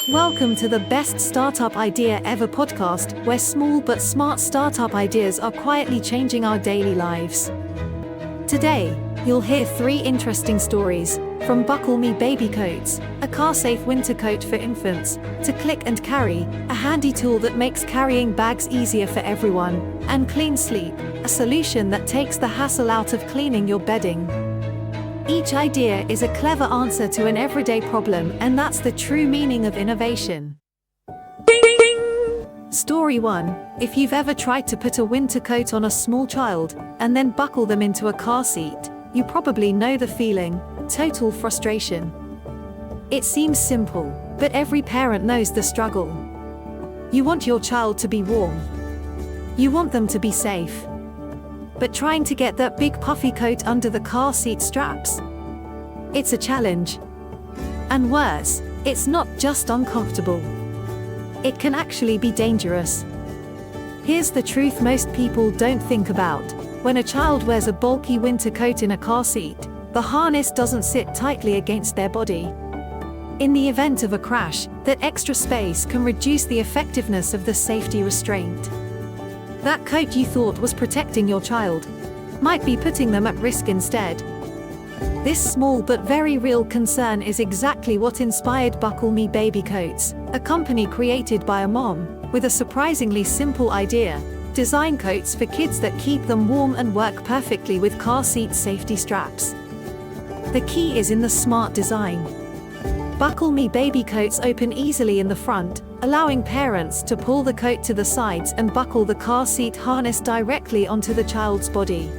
Welcome to the Best Startup Idea Ever podcast, where small but smart startup ideas are quietly changing our daily lives. Today, you'll hear 3 interesting stories, from Buckle Me Baby Coats, a car-safe winter coat for infants, to Click and Carry, a handy tool that makes carrying bags easier for everyone, and Clean Sleep, a solution that takes the hassle out of cleaning your bedding. Each idea is a clever answer to an everyday problem, and that's the true meaning of innovation. Story 1. If you've ever tried to put a winter coat on a small child, and then buckle them into a car seat, you probably know the feeling: total frustration. It seems simple, but every parent knows the struggle. You want your child to be warm. You want them to be safe. But trying to get that big puffy coat under the car seat straps? It's a challenge. And worse, it's not just uncomfortable. It can actually be dangerous. Here's the truth most people don't think about. When a child wears a bulky winter coat in a car seat, the harness doesn't sit tightly against their body. In the event of a crash, that extra space can reduce the effectiveness of the safety restraint. That coat you thought was protecting your child might be putting them at risk instead. This small but very real concern is exactly what inspired Buckle Me Baby Coats, a company created by a mom with a surprisingly simple idea: design coats for kids that keep them warm and work perfectly with car seat safety straps. The key is in the smart design. Buckle Me Baby Coats open easily in the front, allowing parents to pull the coat to the sides and buckle the car seat harness directly onto the child's body.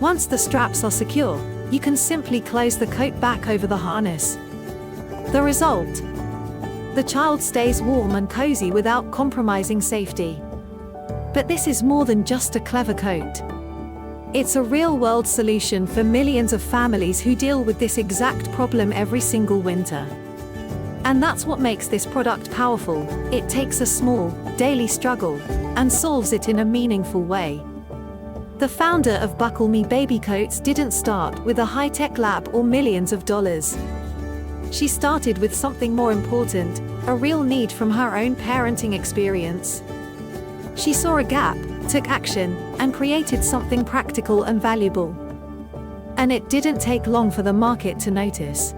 Once the straps are secure, you can simply close the coat back over the harness. The result? The child stays warm and cozy without compromising safety. But this is more than just a clever coat. It's a real-world solution for millions of families who deal with this exact problem every single winter. And that's what makes this product powerful. It takes a small, daily struggle and solves it in a meaningful way. The founder of Buckle Me Baby Coats didn't start with a high-tech lab or millions of dollars. She started with something more important: a real need from her own parenting experience. She saw a gap, took action, and created something practical and valuable. And it didn't take long for the market to notice.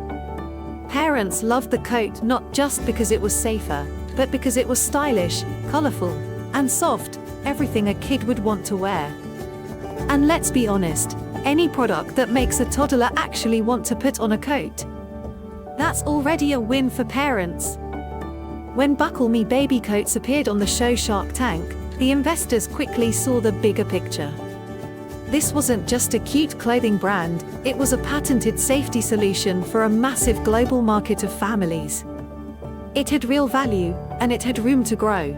Parents loved the coat not just because it was safer, but because it was stylish, colorful, and soft, everything a kid would want to wear. And let's be honest, any product that makes a toddler actually want to put on a coat, that's already a win for parents. When Buckle Me Baby Coats appeared on the show Shark Tank, the investors quickly saw the bigger picture. This wasn't just a cute clothing brand, it was a patented safety solution for a massive global market of families. It had real value, and it had room to grow.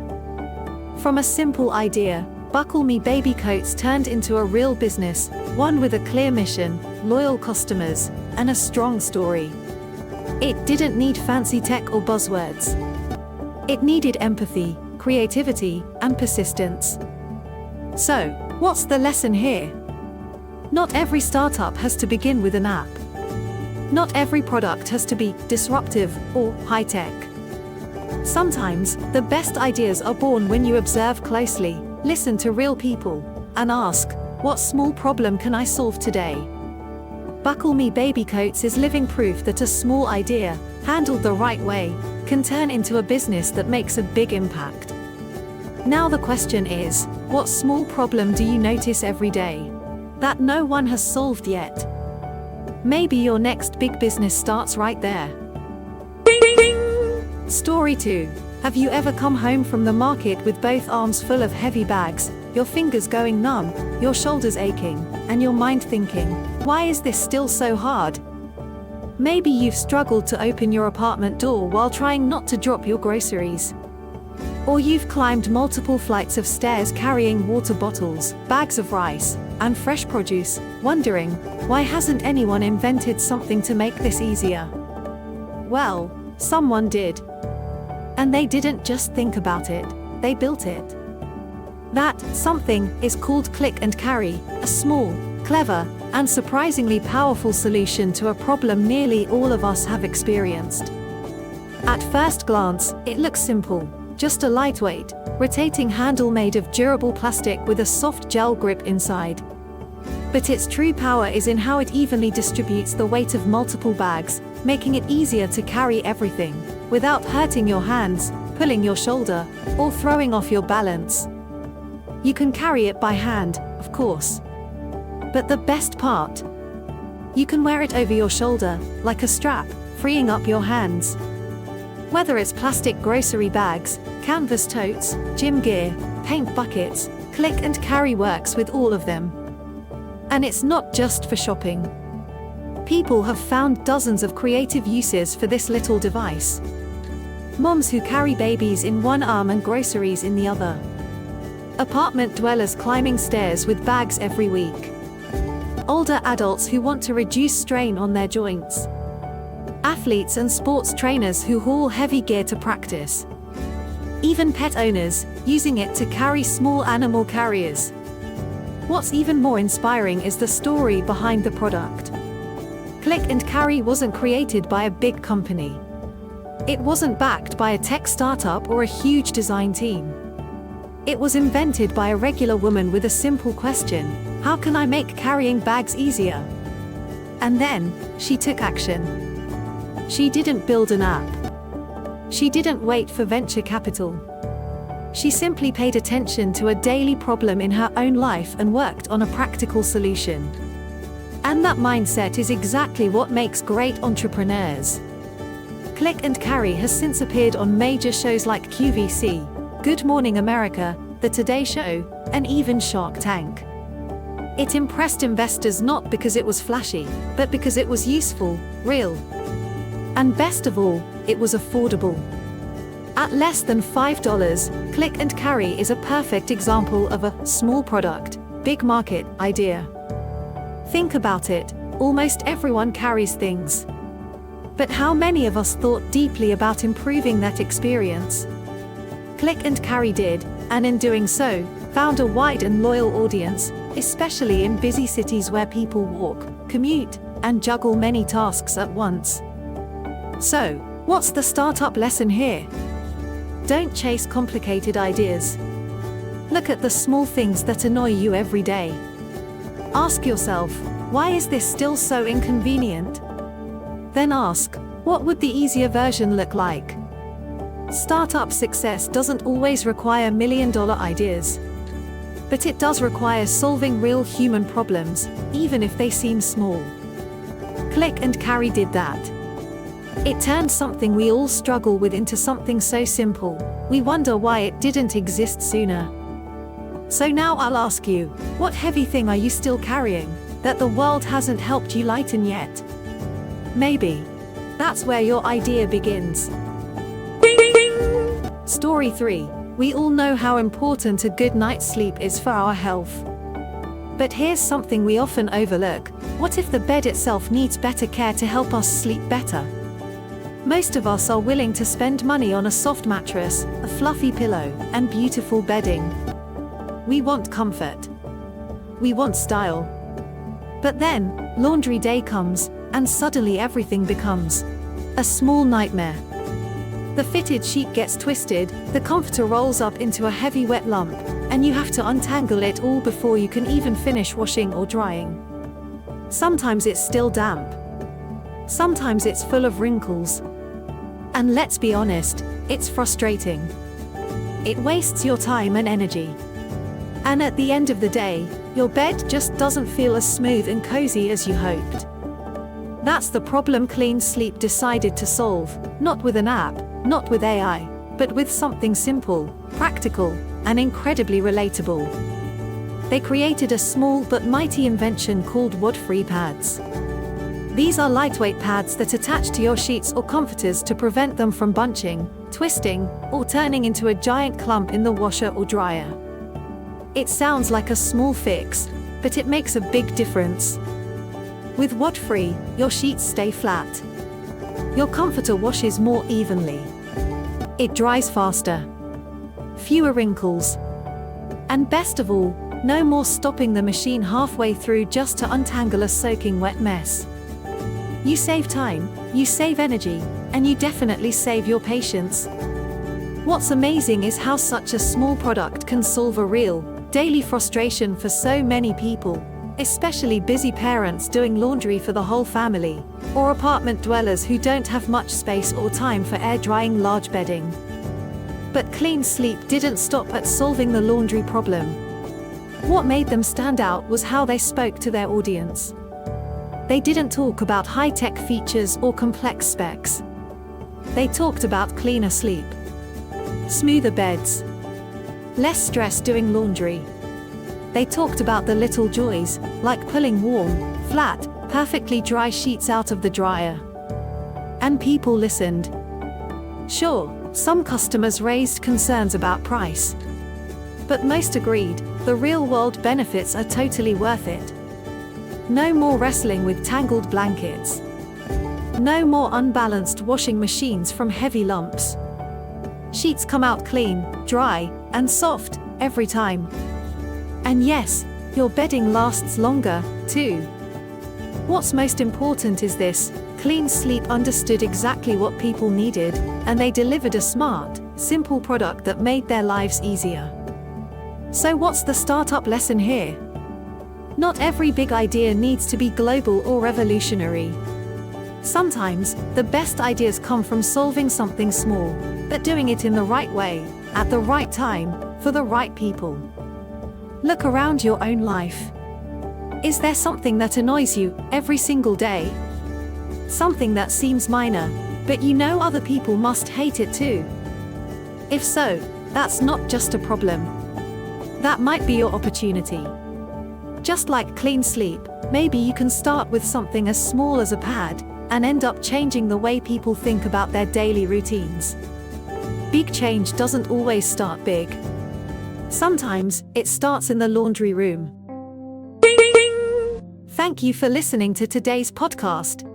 From a simple idea, Buckle Me Baby Coats turned into a real business, one with a clear mission, loyal customers, and a strong story. It didn't need fancy tech or buzzwords. It needed empathy, creativity, and persistence. So, what's the lesson here? Not every startup has to begin with an app. Not every product has to be disruptive or high-tech. Sometimes, the best ideas are born when you observe closely, listen to real people, and ask, what small problem can I solve today? Buckle Me Baby Coats is living proof that a small idea, handled the right way, can turn into a business that makes a big impact. Now the question is, what small problem do you notice every day that no one has solved yet? Maybe your next big business starts right there. Story 2. Have you ever come home from the market with both arms full of heavy bags, your fingers going numb, your shoulders aching, and your mind thinking, why is this still so hard? Maybe you've struggled to open your apartment door while trying not to drop your groceries. Or you've climbed multiple flights of stairs carrying water bottles, bags of rice, and fresh produce, wondering, why hasn't anyone invented something to make this easier? Well, someone did. And they didn't just think about it, they built it. That something is called Click and Carry, a small, clever, and surprisingly powerful solution to a problem nearly all of us have experienced. At first glance, it looks simple, just a lightweight, rotating handle made of durable plastic with a soft gel grip inside. But its true power is in how it evenly distributes the weight of multiple bags, making it easier to carry everything, without hurting your hands, pulling your shoulder, or throwing off your balance. You can carry it by hand, of course. But the best part? You can wear it over your shoulder, like a strap, freeing up your hands. Whether it's plastic grocery bags, canvas totes, gym gear, paint buckets, Click and Carry works with all of them. And it's not just for shopping. People have found dozens of creative uses for this little device. Moms who carry babies in one arm and groceries in the other. Apartment dwellers climbing stairs with bags every week. Older adults who want to reduce strain on their joints. Athletes and sports trainers who haul heavy gear to practice. Even pet owners, using it to carry small animal carriers. What's even more inspiring is the story behind the product. Click and Carry wasn't created by a big company. It wasn't backed by a tech startup or a huge design team. It was invented by a regular woman with a simple question: how can I make carrying bags easier? And then, she took action. She didn't build an app. She didn't wait for venture capital. She simply paid attention to a daily problem in her own life and worked on a practical solution. And that mindset is exactly what makes great entrepreneurs. Click and Carry has since appeared on major shows like QVC, Good Morning America, The Today Show, and even Shark Tank. It impressed investors not because it was flashy, but because it was useful, real. And best of all, it was affordable. At less than $5, Click and Carry is a perfect example of a small product, big market idea. Think about it, almost everyone carries things. But how many of us thought deeply about improving that experience? Click and Carry did, and in doing so, found a wide and loyal audience, especially in busy cities where people walk, commute, and juggle many tasks at once. So, what's the startup lesson here? Don't chase complicated ideas. Look at the small things that annoy you every day. Ask yourself, why is this still so inconvenient? Then ask, what would the easier version look like? Startup success doesn't always require million-dollar ideas. But it does require solving real human problems, even if they seem small. Click and Carry did that. It turned something we all struggle with into something so simple, we wonder why it didn't exist sooner. So now I'll ask you, what heavy thing are you still carrying, that the world hasn't helped you lighten yet? Maybe that's where your idea begins. Story 3. We all know how important a good night's sleep is for our health. But here's something we often overlook: what if the bed itself needs better care to help us sleep better? Most of us are willing to spend money on a soft mattress, a fluffy pillow, and beautiful bedding. We want comfort. We want style. But then, laundry day comes, and suddenly everything becomes a small nightmare. The fitted sheet gets twisted, the comforter rolls up into a heavy wet lump, and you have to untangle it all before you can even finish washing or drying. Sometimes it's still damp. Sometimes it's full of wrinkles. And let's be honest, it's frustrating. It wastes your time and energy. And at the end of the day, your bed just doesn't feel as smooth and cozy as you hoped. That's the problem Clean Sleep decided to solve, not with an app, not with AI, but with something simple, practical, and incredibly relatable. They created a small but mighty invention called wad-free pads. These are lightweight pads that attach to your sheets or comforters to prevent them from bunching, twisting, or turning into a giant clump in the washer or dryer. It sounds like a small fix, but it makes a big difference. With wad-free, your sheets stay flat. Your comforter washes more evenly. It dries faster. Fewer wrinkles. And best of all, no more stopping the machine halfway through just to untangle a soaking wet mess. You save time, you save energy, and you definitely save your patience. What's amazing is how such a small product can solve a real, daily frustration for so many people, especially busy parents doing laundry for the whole family, or apartment dwellers who don't have much space or time for air drying large bedding. But Clean Sleep didn't stop at solving the laundry problem. What made them stand out was how they spoke to their audience. They didn't talk about high-tech features or complex specs. They talked about cleaner sleep, smoother beds, less stress doing laundry. They talked about the little joys, like pulling warm, flat, perfectly dry sheets out of the dryer. And people listened. Sure, some customers raised concerns about price. But most agreed, the real-world benefits are totally worth it. No more wrestling with tangled blankets. No more unbalanced washing machines from heavy lumps. Sheets come out clean, dry, and soft, every time. And yes, your bedding lasts longer, too. What's most important is this: Clean Sleep understood exactly what people needed, and they delivered a smart, simple product that made their lives easier. So what's the startup lesson here? Not every big idea needs to be global or revolutionary. Sometimes, the best ideas come from solving something small, but doing it in the right way, at the right time, for the right people. Look around your own life. Is there something that annoys you every single day? Something that seems minor, but you know other people must hate it too? If so, that's not just a problem. That might be your opportunity. Just like Clean Sleep, maybe you can start with something as small as a pad, and end up changing the way people think about their daily routines. Big change doesn't always start big. Sometimes, it starts in the laundry room. Thank you for listening to today's podcast.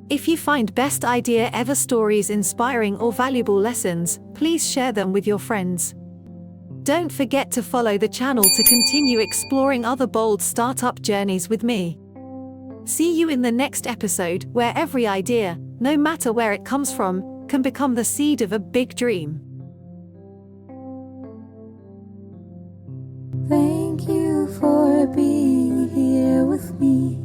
If you find best idea ever stories inspiring or valuable lessons, please share them with your friends. Don't forget to follow the channel to continue exploring other bold startup journeys with me. See you in the next episode, where every idea, no matter where it comes from, can become the seed of a big dream. Thank you for being here with me.